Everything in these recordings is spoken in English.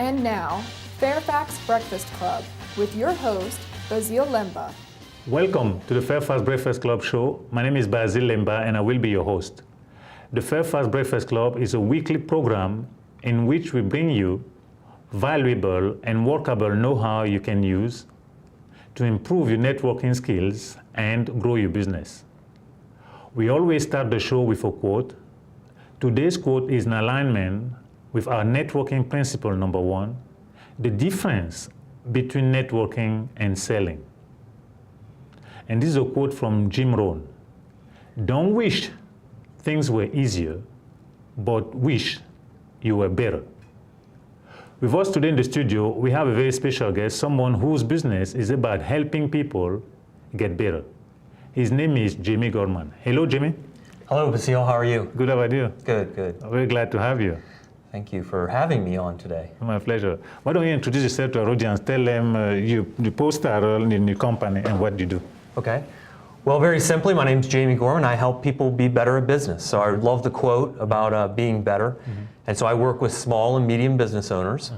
And now, FAIRFAX Breakfast Club with your host, Basil Lemba. Welcome to the FAIRFAX Breakfast Club show. My name is Basil Lemba and I will be your host. The FAIRFAX Breakfast Club is a weekly program in which we bring you valuable and workable know-how you can use to improve your networking skills and grow your business. We always start the show with a quote. Today's quote is in alignment with our networking principle number 1, the difference between networking and selling. And this is a quote from Jim Rohn. Don't wish things were easier, but wish you were better. With us today in the studio, we have a very special guest, someone whose business is about helping people get better. His name is Jaime Gorman. Hello, Jaime. Hello, Basil. How are you? Good, how are you? Good, good. I'm very glad to have you. Thank you for having me on today. My pleasure. Why don't you introduce yourself to our audience? Tell them you post-star in your company and what you do. Okay. Well, very simply, my name is Jaime Gorman. I help people be better at business. So I love the quote about being better. And so I work with small and medium business owners.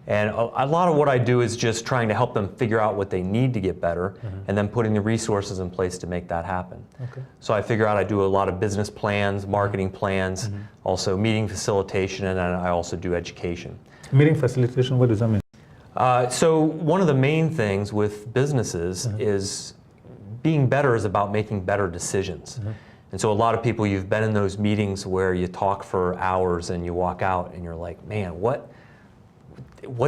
And a lot of what I do is just trying to help them figure out what they need to get better and then putting the resources in place to make that happen. Okay. So I figure out I do a lot of business plans, marketing plans, also meeting facilitation, and then I also do education. Meeting facilitation, what does that mean? So one of the main things with businesses is being better is about making better decisions. And so a lot of people, you've been in those meetings where you talk for hours and you walk out and you're like, man, what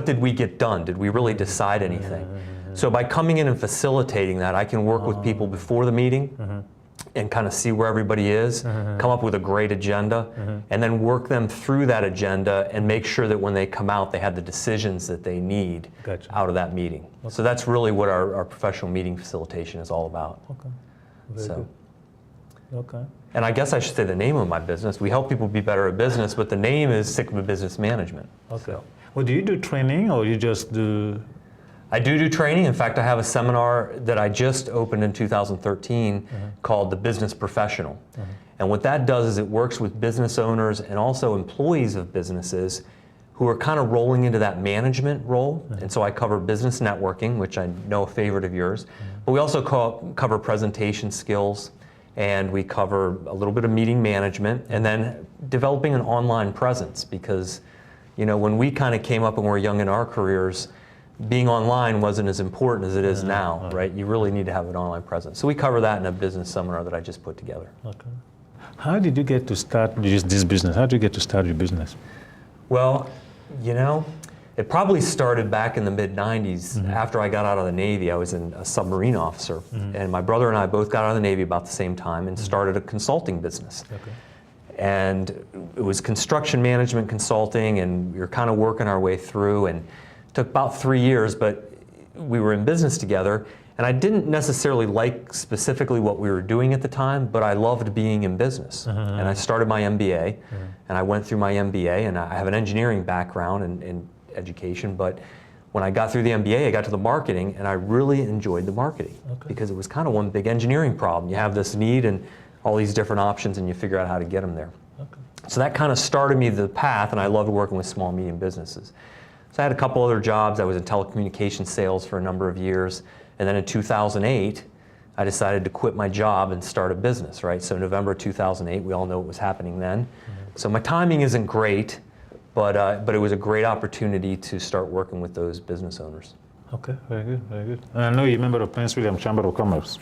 did we get done? Did we really decide anything? So by coming in and facilitating that, I can work with people before the meeting and kind of see where everybody is, come up with a great agenda, and then work them through that agenda and make sure that when they come out, they have the decisions that they need out of that meeting. Okay. So that's really what our professional meeting facilitation is all about. Okay. Very good. Okay. And I guess I should say the name of my business. We help people be better at business, but the name is Sigma Business Management. Okay. So. Well, do you do training or you just do? I do training. In fact, I have a seminar that I just opened in 2013 called The Business Professional. And what that does is it works with business owners and also employees of businesses who are kind of rolling into that management role. And so I cover business networking, which I know a favorite of yours. But we also cover presentation skills, and we cover a little bit of meeting management, and then developing an online presence, because you know, when we kind of came up and were young in our careers, being online wasn't as important as it is now, right? You really need to have an online presence. So we cover that in a business seminar that I just put together. Okay. How did you get to start this business? How did you get to start your business? Well, you know, it probably started back in the mid-90s. After I got out of the Navy, I was a submarine officer. And my brother and I both got out of the Navy about the same time and started a consulting business. Okay. And it was construction management consulting, and we were kind of working our way through, and it took about 3 years, but we were in business together, and I didn't necessarily like specifically what we were doing at the time, but I loved being in business. And I started my MBA, and I went through my MBA, and I have an engineering background in education, but when I got through the MBA, I got to the marketing, and I really enjoyed the marketing because it was kind of one big engineering problem. You have this need and all these different options, and you figure out how to get them there. Okay. So that kind of started me the path, and I loved working with small, medium businesses. So I had a couple other jobs. I was in telecommunications sales for a number of years, and then in 2008, I decided to quit my job and start a business, right? So November 2008, we all know what was happening then. So my timing isn't great, but it was a great opportunity to start working with those business owners. Okay, very good, very good. And I know you're a member of Prince William Chamber of Commerce.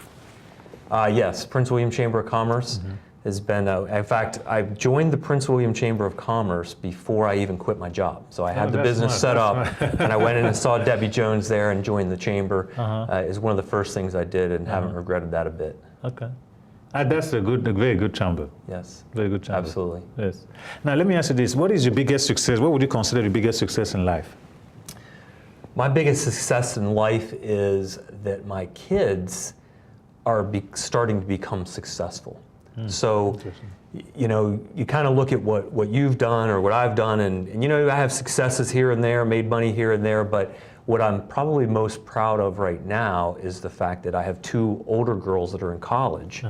Yes, Prince William Chamber of Commerce has been, in fact, I joined the Prince William Chamber of Commerce before I even quit my job. So I had the business set up, and I went in and saw Debbie Jones there and joined the chamber. Is one of the first things I did, and haven't regretted that a bit. Okay. That's a very good chamber. Yes. Very good chamber. Absolutely. Yes. Now let me ask you this, what is your biggest success? What would you consider your biggest success in life? My biggest success in life is that my kids are starting to become successful. So, you know, you kind of look at what you've done or what I've done, and you know, I have successes here and there, made money here and there, but what I'm probably most proud of right now is the fact that I have 2 older girls that are in college.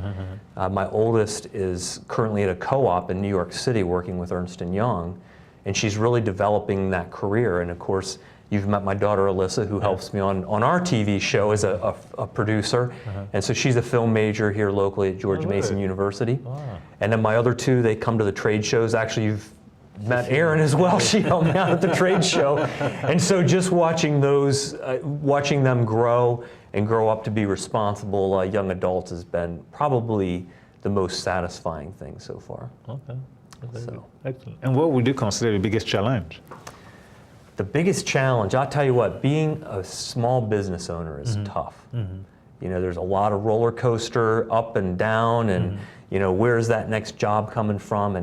My oldest is currently at a co-op in New York City working with Ernst & Young, and she's really developing that career. And of course, you've met my daughter Alyssa, who helps me on our TV show as a producer. And so she's a film major here locally at George Mason University. And then my other two, they come to the trade shows. Actually, you've met Erin as well. She helped me out at the trade show. And so just watching those, watching them grow and grow up to be responsible young adults has been probably the most satisfying thing so far. Okay. So. Excellent. And what would you consider the biggest challenge? The biggest challenge, I'll tell you what, being a small business owner is tough. You know, there's a lot of roller coaster up and down, and you know, where's that next job coming from?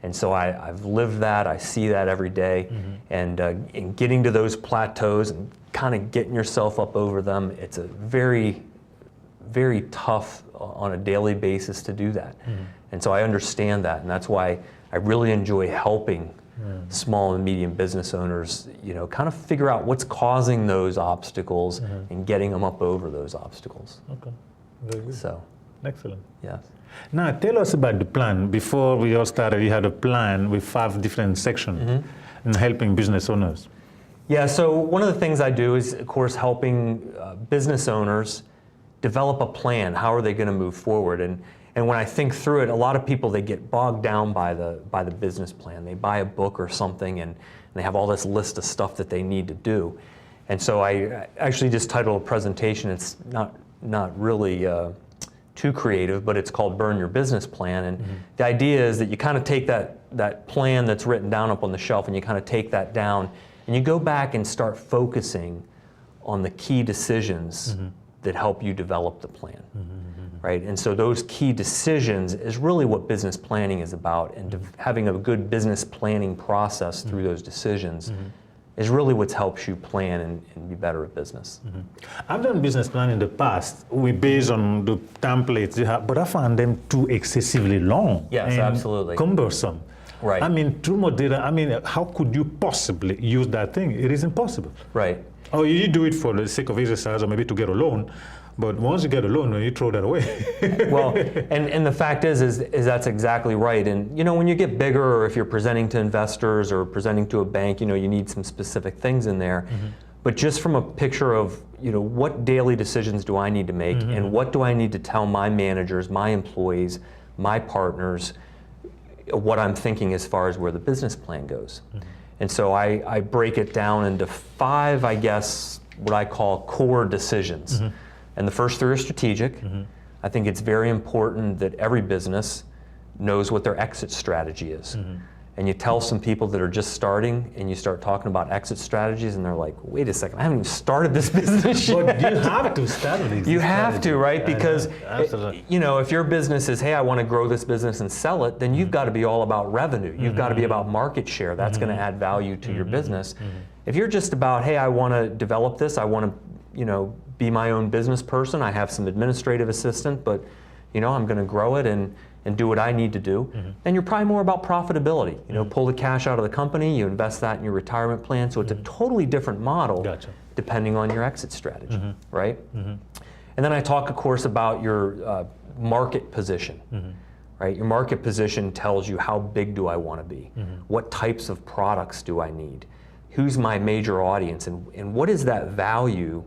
And so I've lived that, I see that every day, and in getting to those plateaus and kind of getting yourself up over them, it's a very, very tough on a daily basis to do that. And so I understand that, and that's why I really enjoy helping small and medium business owners, you know, kind of figure out what's causing those obstacles and getting them up over those obstacles. Okay, very good. So, excellent. yes. Now, tell us about the plan. Before we all started, you had a plan with 5 different sections in helping business owners. Yeah, so one of the things I do is, of course, helping business owners develop a plan. How are they going to move forward? And when I think through it, a lot of people, they get bogged down by the business plan. They buy a book or something, and they have all this list of stuff that they need to do. And so I actually just titled a presentation. It's not really too creative, but it's called Burn Your Business Plan. And the idea is that you kind of take that plan that's written down up on the shelf, and you kind of take that down, and you go back and start focusing on the key decisions that help you develop the plan. Right? And so those key decisions is really what business planning is about, and having a good business planning process through those decisions is really what helps you plan and be better at business. I've done business plan in the past. We based on the templates you have, but I found them too excessively long. Yes, and absolutely. cumbersome. Right. I mean, too much data. I mean, how could you possibly use that thing? It is impossible. Right. Oh, you do it for the sake of exercise or maybe to get a loan. But once you get a loan, you throw that away. Well, and the fact is that's exactly right. And you know, when you get bigger, or if you're presenting to investors or presenting to a bank, you know, you need some specific things in there. But just from a picture of, you know, what daily decisions do I need to make, and what do I need to tell my managers, my employees, my partners, what I'm thinking as far as where the business plan goes. And so I break it down into 5, I guess, what I call core decisions. And the first 3 are strategic. I think it's very important that every business knows what their exit strategy is. And you tell some people that are just starting, and you start talking about exit strategies, and they're like, wait a second, I haven't even started this business yet. But you have to start with exit You have strategy. to, right? Because, Absolutely. you know, if your business is, hey, I want to grow this business and sell it, then you've got to be all about revenue. You've got to be about market share. That's going to add value to your business. If you're just about, hey, I want to develop this, I want to, you know, be my own business person, I have some administrative assistant, but, you know, I'm going to grow it and do what I need to do, then you're probably more about profitability. You know, pull the cash out of the company, you invest that in your retirement plan, so it's a totally different model depending on your exit strategy, right? And then I talk, of course, about your market position, right? Your market position tells you how big do I want to be? What types of products do I need? Who's my major audience? And what is that value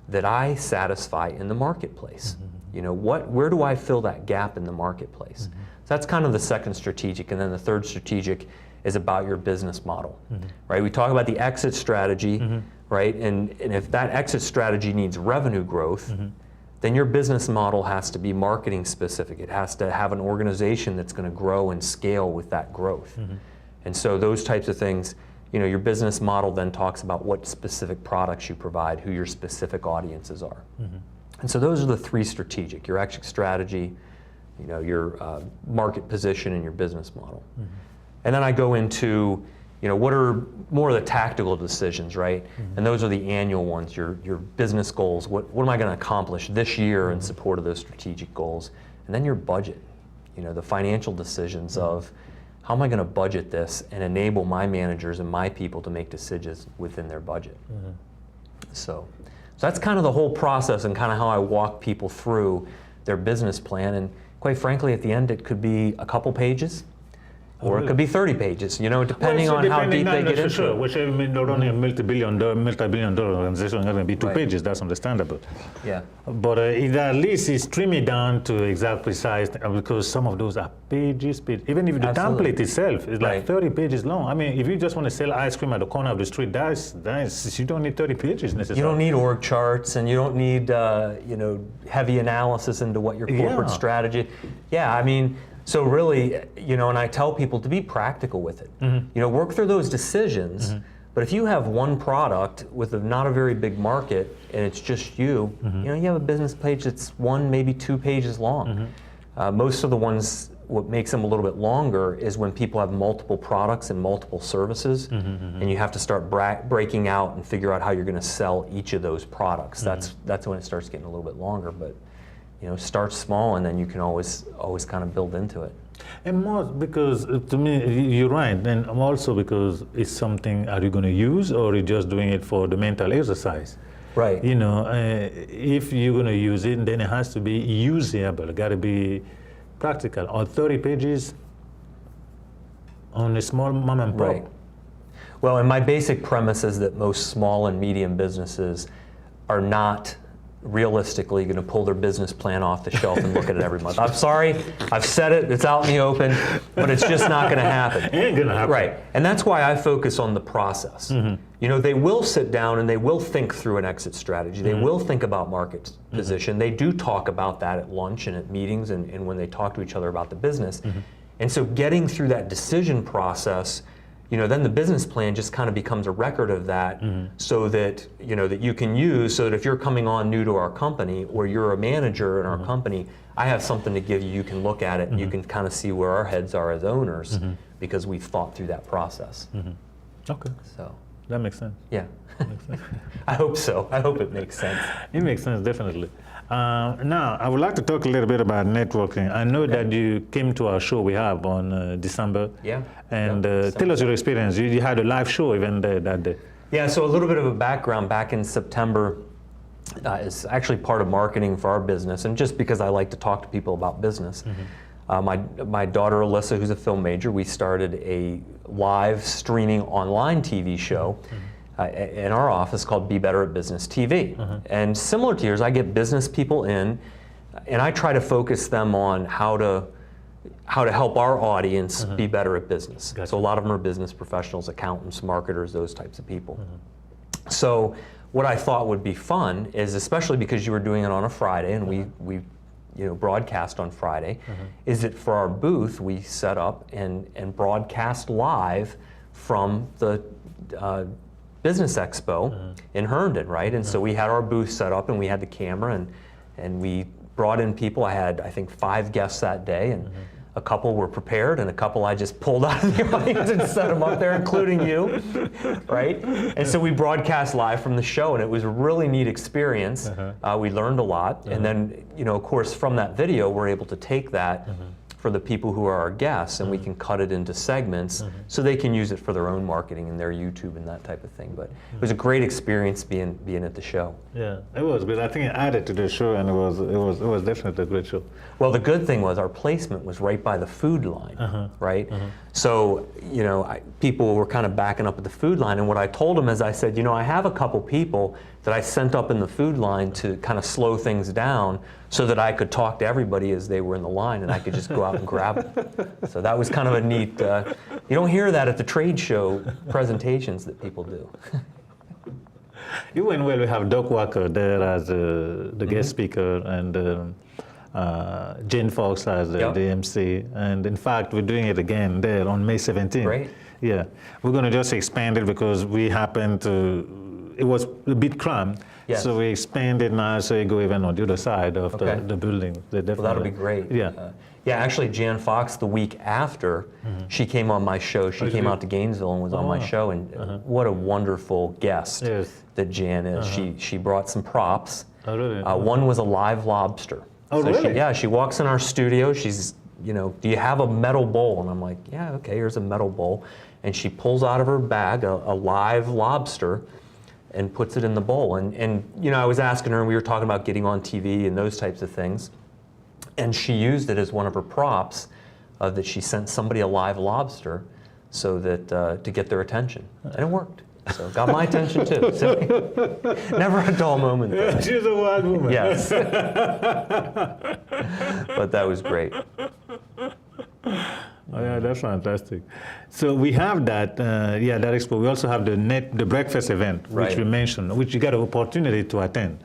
that I satisfy in the marketplace? You know, where do I fill that gap in the marketplace? So that's kind of the second strategic, and then the third strategic is about your business model, right? We talk about the exit strategy, right? And if that exit strategy needs revenue growth, then your business model has to be marketing specific. It has to have an organization that's going to grow and scale with that growth. And so those types of things, you know, your business model then talks about what specific products you provide, who your specific audiences are. And so those are the 3 strategic: your exit strategy, you know, your market position, and your business model. And then I go into, you know, what are more of the tactical decisions, right? And those are the annual ones, your business goals. What am I going to accomplish this year in support of those strategic goals? And then your budget, you know, the financial decisions of, how am I going to budget this and enable my managers and my people to make decisions within their budget? So that's kind of the whole process, and kind of how I walk people through their business plan. And quite frankly, at the end, it could be a couple pages. or it could be 30 pages, depending on how deep they get into it. Which not only a multi-billion dollar organization is going to be 2 pages, that's understandable. Yeah. But it at least is trim it down to exact precise, because some of those are pages. Even if the template itself is like 30 pages long. I mean, if you just want to sell ice cream at the corner of the street, you don't need 30 pages necessarily. You don't need org charts, and you don't need heavy analysis into what your corporate strategy. Yeah, I mean, so really, and I tell people to be practical with it. Work through those decisions. But if you have one product with not a very big market and it's just you, you have a business page that's 1, maybe 2 pages long. Most of the ones, what makes them a little bit longer is when people have multiple products and multiple services, and you have to start breaking out and figure out how you're going to sell each of those products. That's when it starts getting a little bit longer. But start small, and then you can always kind of build into it. And more because, to me, you're right, and also because it's something, are you going to use, or are you just doing it for the mental exercise? Right. If you're going to use it, then it has to be usable. It got to be practical. Or 30 pages on a small mom and pop. Right. Well, and my basic premise is that most small and medium businesses are not realistically going to pull their business plan off the shelf and look at it every month. I'm sorry, I've said it, it's out in the open, but it's just not going to happen. It ain't going to happen. Right, and that's why I focus on the process. They will sit down and they will think through an exit strategy. They will think about market position. They do talk about that at lunch and at meetings and when they talk to each other about the business. And so getting through that decision process, then the business plan just kind of becomes a record of that, so that that you can use, so that if you're coming on new to our company or you're a manager in our company, I have something to give you. You can look at it and you can kind of see where our heads are as owners, because we've thought through that process. Okay. So that makes sense. Yeah. Makes sense. I hope so. I hope it makes sense. It makes sense, definitely. Now, I would like to talk a little bit about networking. I know that you came to our show we have on December. Yeah. And tell us your experience. You had a live show even that day. Yeah, so a little bit of a background. Back in September, it's actually part of marketing for our business, and just because I like to talk to people about business. My daughter Alyssa, who's a film major, we started a live streaming online TV show in our office called Be Better at Business TV. And similar to yours, I get business people in, and I try to focus them on how to help our audience be better at business. Gotcha. So a lot of them are business professionals, accountants, marketers, those types of people. So what I thought would be fun is, especially because you were doing it on a Friday, and we broadcast on Friday, is that for our booth we set up and broadcast live from the Business Expo in Herndon, right? And so we had our booth set up and we had the camera and we brought in people. I had, I think, 5 guests that day, and a couple were prepared and a couple I just pulled out of the audience and set them up there, including you, right? And so we broadcast live from the show, and it was a really neat experience. We learned a lot, and then, of course, from that video, we're able to take that for the people who are our guests, and we can cut it into segments so they can use it for their own marketing and their YouTube and that type of thing. But it was a great experience being at the show. Yeah, it was good. I think it added to the show, and it was definitely a great show. Well, the good thing was our placement was right by the food line, right? So, people were kind of backing up at the food line, and what I told them is, I said, I have a couple people that I sent up in the food line to kind of slow things down so that I could talk to everybody as they were in the line, and I could just go out and grab them. So that was kind of a neat, you don't hear that at the trade show presentations that people do. You went well. We have Doc Walker there as the guest speaker, and Jane Fox as the MC. And in fact, we're doing it again there on May 17th. Great. Yeah. We're going to just expand it because we happened to, it was a bit cramped. Yes. So we expanded now, so you go even on the other side of the building. Well, that'll be great. Yeah. Yeah, actually, Jan Fox, the week after, she came on my show. She came out to Gainesville and was on my show, and what a wonderful guest that Jan is. She brought some props. Oh, really? One was a live lobster. Oh, so really? She walks in our studio. She's, do you have a metal bowl? And I'm like, yeah, okay, here's a metal bowl. And she pulls out of her bag a live lobster and puts it in the bowl. And I was asking her, and we were talking about getting on TV and those types of things. And she used it as one of her props that she sent somebody a live lobster so that to get their attention, and it worked. So got my attention too. So, never a dull moment there. She's a wild woman. Yes. But that was great. Oh, yeah, that's fantastic. So we have that, that expo. We also have the breakfast event, which Right. we mentioned, which you got an opportunity to attend.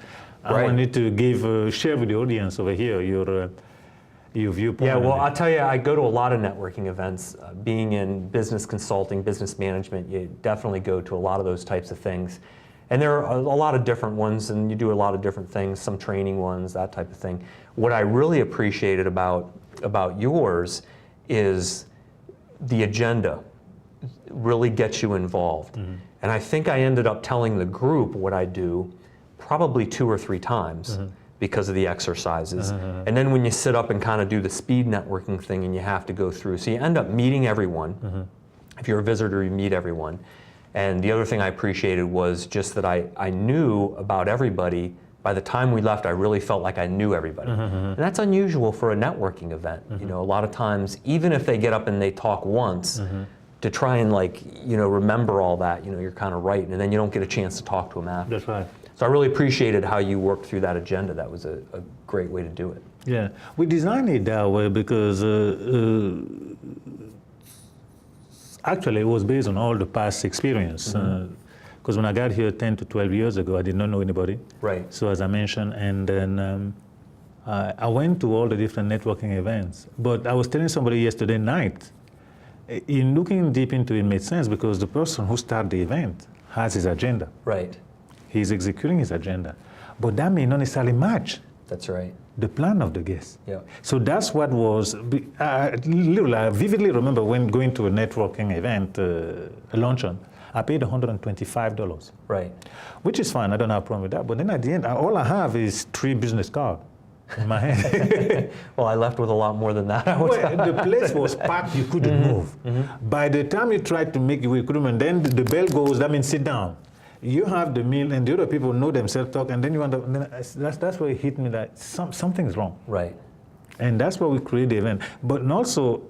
I Right. want you to share with the audience over here your viewpoint. Yeah, well, on I'll it. tell you, I go to a lot of networking events. Being in business consulting, business management, you definitely go to a lot of those types of things. And there are a lot of different ones, and you do a lot of different things, some training ones, that type of thing. What I really appreciated about yours is the agenda really gets you involved. Mm-hmm. And I think I ended up telling the group what I do probably 2 or 3 times. Mm-hmm. Because of the exercises. And then when you sit up and kind of do the speed networking thing and you have to go through, so you end up meeting everyone. If you're a visitor, you meet everyone. And the other thing I appreciated was just that I knew about everybody. By the time we left, I really felt like I knew everybody. And that's unusual for a networking event. You know, a lot of times, even if they get up and they talk once, to try and remember all that, you're kind of right, and then you don't get a chance to talk to them after. That's right. So I really appreciated how you worked through that agenda. That was a great way to do it. Yeah, we designed it that way because actually it was based on all the past experience. Because when I got here 10 to 12 years ago, I did not know anybody. Right. So as I mentioned, and then I went to all the different networking events. But I was telling somebody yesterday night, in looking deep into it, made sense because the person who started the event has his agenda. Right. He's executing his agenda. But that may not necessarily match That's right. the plan of the guest. Yeah. So that's what was, I vividly remember when going to a networking event, a luncheon, I paid $125. Right. Which is fine, I don't have a problem with that. But then at the end, all I have is 3 business cards in my hand. Well, I left with a lot more than that. Well, the place was packed, you couldn't move. By the time you tried to make it, you couldn't, and then the bell goes, that means sit down. You have the meal, and the other people know themselves talk, and then you end up, that's where it hit me that something's wrong. Right. And that's why we create the event. But also,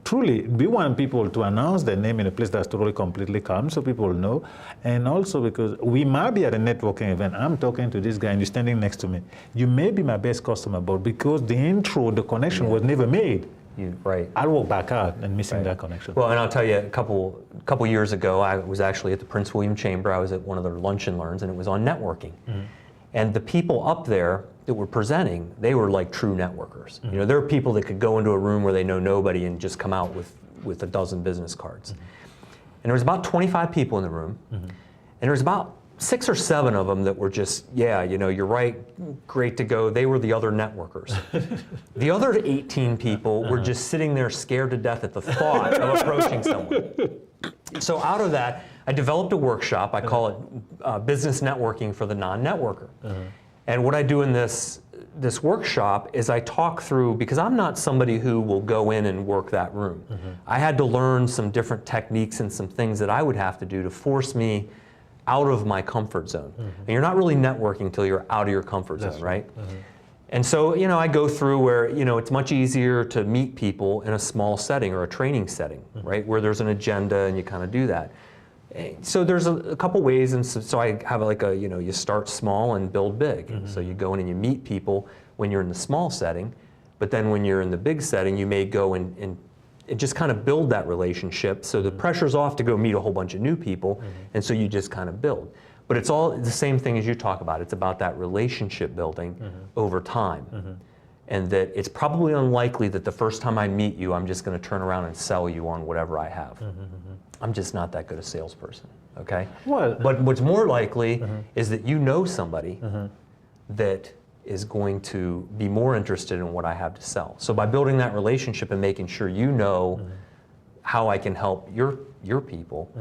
truly, we want people to announce their name in a place that's totally, completely calm so people know. And also because we might be at a networking event, I'm talking to this guy and you're standing next to me. You may be my best customer, but because the intro, the connection was never made, Right. I'll walk back out and missing that connection. Well, and I'll tell you, a couple years ago, I was actually at the Prince William Chamber. I was at one of their lunch and learns, and it was on networking. And the people up there that were presenting, they were like true networkers. You know, there are people that could go into a room where they know nobody and just come out with a dozen business cards. And there was about 25 people in the room, and there was about 6 or 7 of them that were just, yeah, you know, you're right, great to go. They were the other networkers. The other 18 people were just sitting there scared to death at the thought of approaching someone. So out of that, I developed a workshop. I call it Business Networking for the Non-Networker. And what I do in this workshop is I talk through, because I'm not somebody who will go in and work that room. I had to learn some different techniques and some things that I would have to do to force me out of my comfort zone. And you're not really networking until you're out of your comfort zone, right? And so, you know, I go through where, you know, it's much easier to meet people in a small setting or a training setting, right? Where there's an agenda and you kind of do that. So there's a couple ways, and so I have like a, you know, you start small and build big. So you go in and you meet people when you're in the small setting, but then when you're in the big setting, you may go and just kind of build that relationship. So the pressure's off to go meet a whole bunch of new people, and so you just kind of build. But it's all the same thing as you talk about. It's about that relationship building over time. And that it's probably unlikely that the first time I meet you, I'm just going to turn around and sell you on whatever I have. I'm just not that good a salesperson, okay? Well, But what's more likely is that you know somebody that is going to be more interested in what I have to sell. So by building that relationship and making sure you know how I can help your people,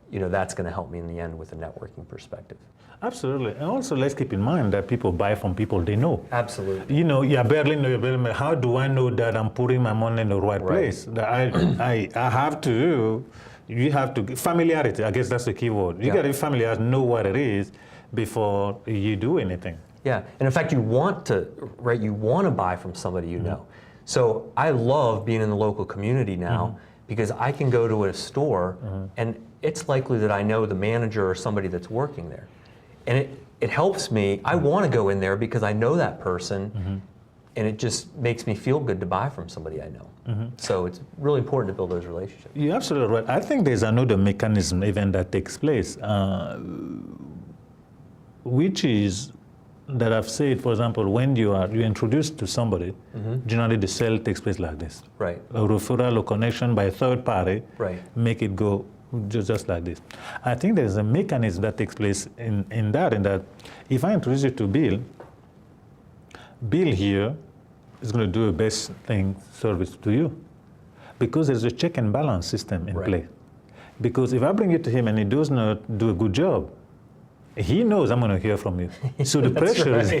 you know, that's going to help me in the end with a networking perspective. absolutely. And also let's keep in mind that people buy from people they know. Absolutely. You know, you barely know, how do I know that I'm putting my money in the right place? That I have to, you have to, familiarity, I guess that's the key word. You got to be familiar, know what it is before you do anything. Yeah, and in fact, you want to, right? You want to buy from somebody you know. So I love being in the local community now because I can go to a store and it's likely that I know the manager or somebody that's working there. And it helps me. I want to go in there because I know that person and it just makes me feel good to buy from somebody I know. So it's really important to build those relationships. You're absolutely right. I think there's another mechanism even that takes place, which is that I've said, for example, when you're introduced to somebody, generally the sale takes place like this. Right. A referral or connection by a third party, make it go just like this. I think there's a mechanism that takes place in that if I introduce you to Bill here is going to do a best thing service to you because there's a check and balance system in play. Because if I bring it to him and he does not do a good job, he knows I'm going to hear from you. So the pressure is...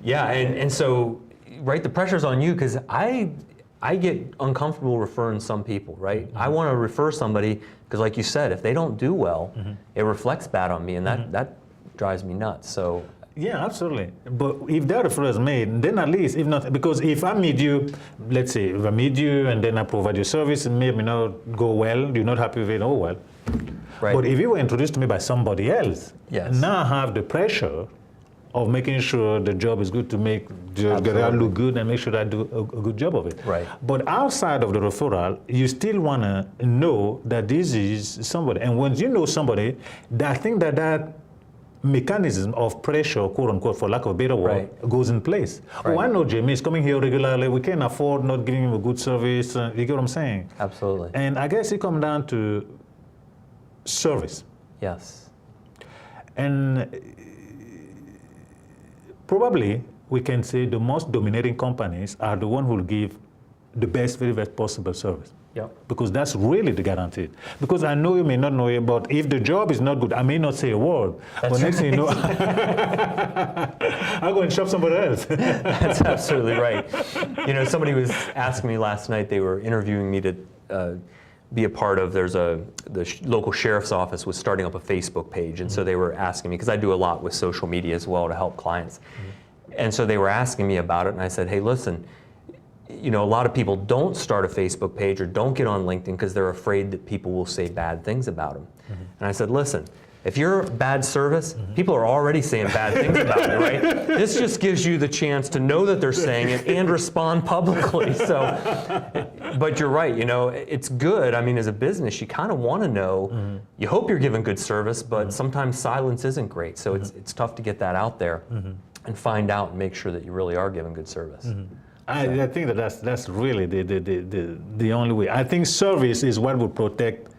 Yeah, and so, the pressure's on you because I get uncomfortable referring some people, right? I want to refer somebody because like you said, if they don't do well, it reflects bad on me and that drives me nuts. So. Yeah, absolutely. But if that referral is made, then at least, if not, because if I meet you, let's say, if I meet you and then I provide you service, it may not go well, you're not happy with it, oh well. But if you were introduced to me by somebody else, now I have the pressure of making sure the job is good to make the guy look good and make sure I do a good job of it. But outside of the referral, you still want to know that this is somebody. And once you know somebody, I think that mechanism of pressure, quote unquote, for lack of a better word, goes in place. Oh, I know Jaime is coming here regularly. We can't afford not giving him a good service. You get what I'm saying? Absolutely. And I guess it comes down to service. Yes. And probably we can say the most dominating companies are the ones who will give the best, very best possible service. Because that's really the guarantee. Because I know you may not know it, but if the job is not good, I may not say a word. But next thing you know, I'll go and shop somebody else. That's absolutely right. You know, somebody was asking me last night, they were interviewing me to be a part of, the local sheriff's office was starting up a Facebook page, and so they were asking me, because I do a lot with social media as well to help clients. And so they were asking me about it, and I said, hey, listen, you know, a lot of people don't start a Facebook page or don't get on LinkedIn because they're afraid that people will say bad things about them. And I said, listen, if you're bad service, people are already saying bad things about you, right? This just gives you the chance to know that they're saying it and respond publicly. So, but you're right, you know, it's good. I mean, as a business, you kind of want to know, you hope you're giving good service, but sometimes silence isn't great. So it's tough to get that out there and find out and make sure that you really are giving good service. I think that's really the only way. I think service is what will protect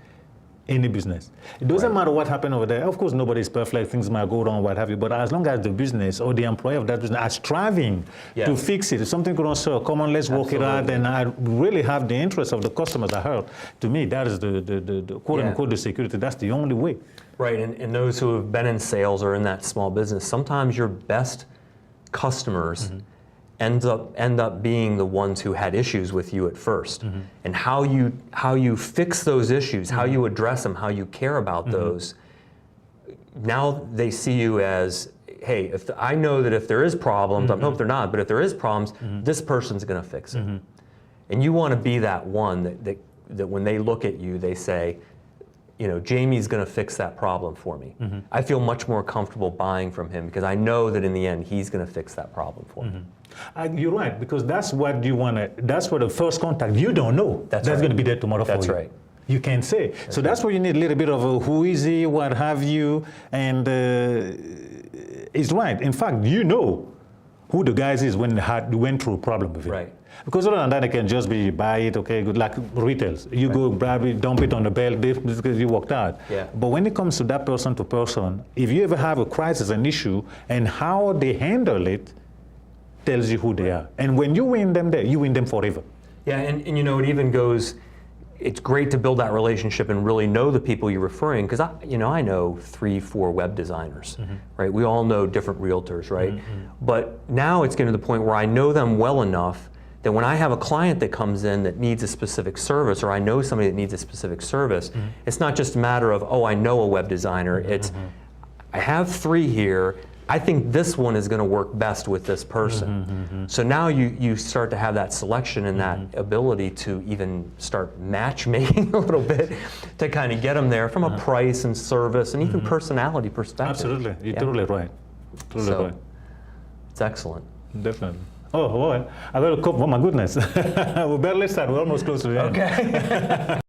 any business. It doesn't matter what happened over there. Of course, nobody's perfect. Things might go wrong, what have you. But as long as the business or the employer of that business are striving to fix it, if something goes wrong, come on, let's work it out. And I really have the interest of the customers at heart. To me, that is the quote unquote the security. That's the only way. Right. And those who have been in sales or in that small business, sometimes your best customers end up being the ones who had issues with you at first. And how you fix those issues, how you address them, how you care about those, now they see you as, hey, I know that if there is problems, I hope they're not, but if there is problems, this person's going to fix it. And you want to be that one that when they look at you, they say, you know, Jaime's going to fix that problem for me. I feel much more comfortable buying from him because I know that in the end, he's going to fix that problem for me. You're right, because that's what you want to, that's what the first contact, you don't know. That's going to be there tomorrow for you. That's right. You can't say. So that's where you need a little bit of a who is he, what have you, and it's right. In fact, you know who the guys is when they went through a problem with it. Right. Because other than that, it can just be buy it, okay, good, like retails. You go grab it, dump it on the belt, because you walked out. But when it comes to that person to person, if you ever have a crisis, an issue, and how they handle it tells you who they are. And when you win them there, you win them forever. Yeah, and you know, it even goes, it's great to build that relationship and really know the people you're referring, because I know 3-4 web designers, right? We all know different realtors, right? But now it's getting to the point where I know them well enough that when I have a client that comes in that needs a specific service, or I know somebody that needs a specific service, it's not just a matter of, oh, I know a web designer. It's, I have 3 here. I think this one is going to work best with this person. So now you start to have that selection and that ability to even start matchmaking a little bit to kind of get them there from a price and service and even personality perspective. Absolutely, you're totally right. Totally So, right. it's excellent. Definitely. Oh boy, I got a couple. Oh my goodness, we barely started. We're almost close to the end. Okay.